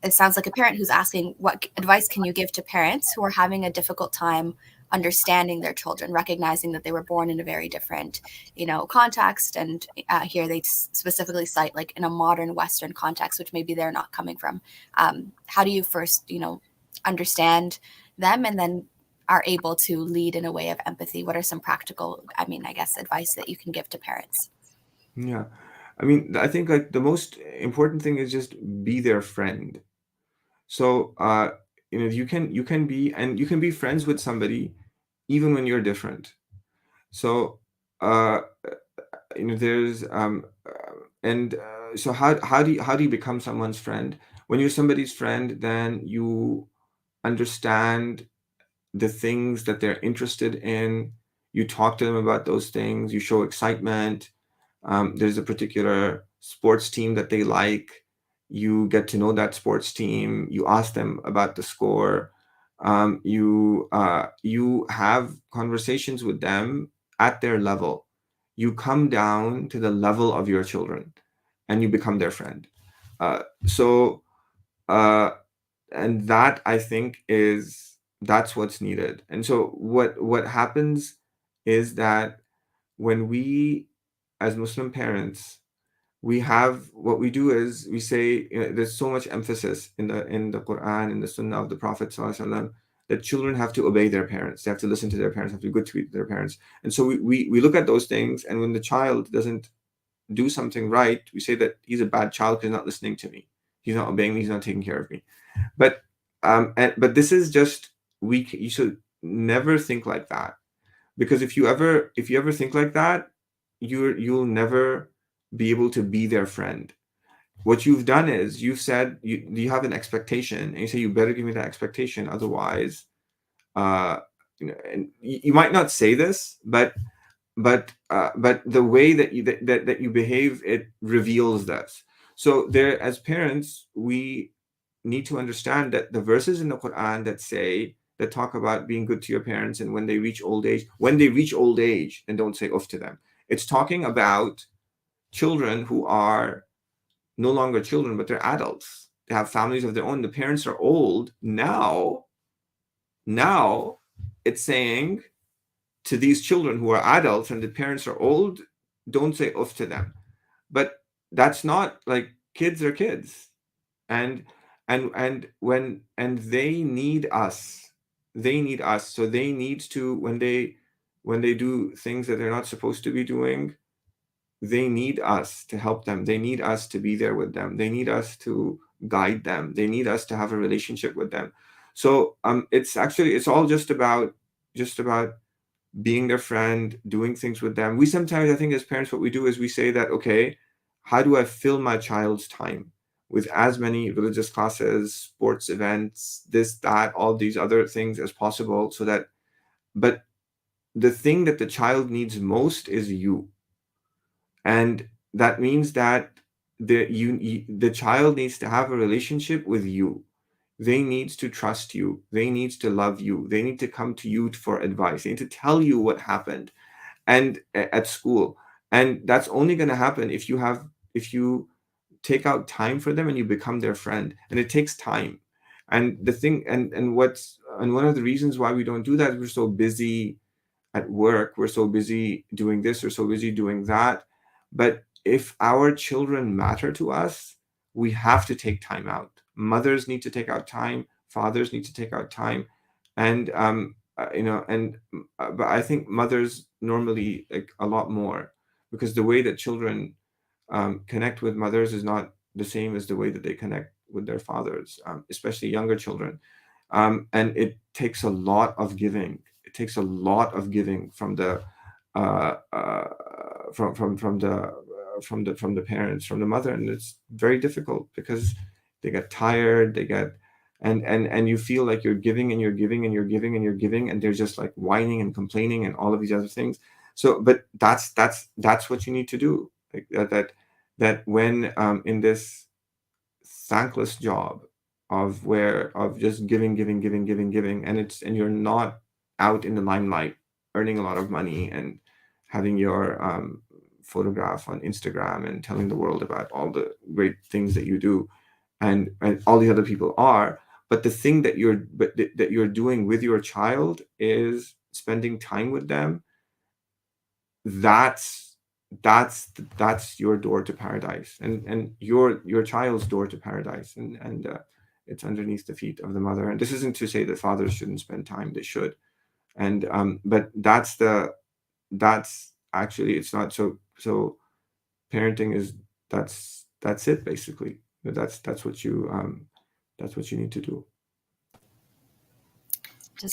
it sounds like a parent who's asking, what advice can you give to parents who are having a difficult time understanding their children, recognizing that they were born in a very different, context, and here they specifically cite like in a modern Western context, which maybe they're not coming from. How do you first, understand them, and then are able to lead in a way of empathy? What are some practical, I guess, advice that you can give to parents? Yeah. I mean, I think like the most important thing is just be their friend. So, you can be friends with somebody even when you're different. So, uh, there's and so how do you become someone's friend? When you're somebody's friend, then you understand the things that they're interested in. You talk to them about those things. You show excitement. There's a particular sports team that they like. You get to know that sports team. You ask them about the score. You have conversations with them at their level. You come down to the level of your children, and you become their friend. So uh, and that, I think, that's what's needed. And so what happens is that when we, as Muslim parents, we have, what we do is we say, there's so much emphasis in the Quran, in the Sunnah of the Prophet ﷺ, that children have to obey their parents. They have to listen to their parents, have to be good to their parents. And so we look at those things, and when the child doesn't do something right, we say that he's a bad child because he's not listening to me, he's not obeying me, he's not taking care of me. But this is just, you should never think like that, because if you ever think like that, you'll never be able to be their friend. What you've done is you've said, you have an expectation, and you say, you better give me that expectation, otherwise, uh and you might not say this, but the way that you behave, it reveals this. So there, as parents, we need to understand that the verses in the Quran that talk about being good to your parents, and when they reach old age, then don't say off to them. It's talking about children who are no longer children, but they're adults. They have families of their own. The parents are old now. Now, it's saying to these children who are adults and the parents are old, don't say off to them. But that's not, like, kids are kids, and they need us. They need us. So they need to, when they do things that they're not supposed to be doing, they need us to help them. They need us to be there with them. They need us to guide them. They need us to have a relationship with them. So it's all just about being their friend, doing things with them. We sometimes, I think, as parents, what we do is we say that, okay, how do I fill my child's time with as many religious classes, sports events, this, that, all these other things as possible, so that, but the thing that the child needs most is you. And that means that the child needs to have a relationship with you. They need to trust you. They need to love you. They need to come to you for advice. They need to tell you what happened and at school. And that's only going to happen if you take out time for them and you become their friend. And it takes time. And the thing and one of the reasons why we don't do that is we're so busy at work, we're so busy doing this, we're so busy doing that. But if our children matter to us, we have to take time out. Mothers need to take out time, fathers need to take out time. And but I think mothers normally, like, a lot more, because the way that children connect with mothers is not the same as the way that they connect with their fathers, especially younger children. And it takes a lot of giving. It takes a lot of giving from the uh, uh, from the parents, from the mother, and it's very difficult because they get tired. They get and you feel like you're giving and you're giving and you're giving and you're giving, and they're just like whining and complaining and all of these other things. So, but that's what you need to do. Like that when in this thankless job of just giving, giving, giving, giving, giving, and you're not out in the limelight earning a lot of money and having your photograph on Instagram and telling the world about all the great things that you do. and all the other people are. But the thing that you're doing with your child is spending time with them. That's your door to paradise, and your child's door to paradise, and it's underneath the feet of the mother. And this isn't to say that fathers shouldn't spend time; they should. And but that's actually, it's not so. Parenting is that's it basically. That's what you need to do. Does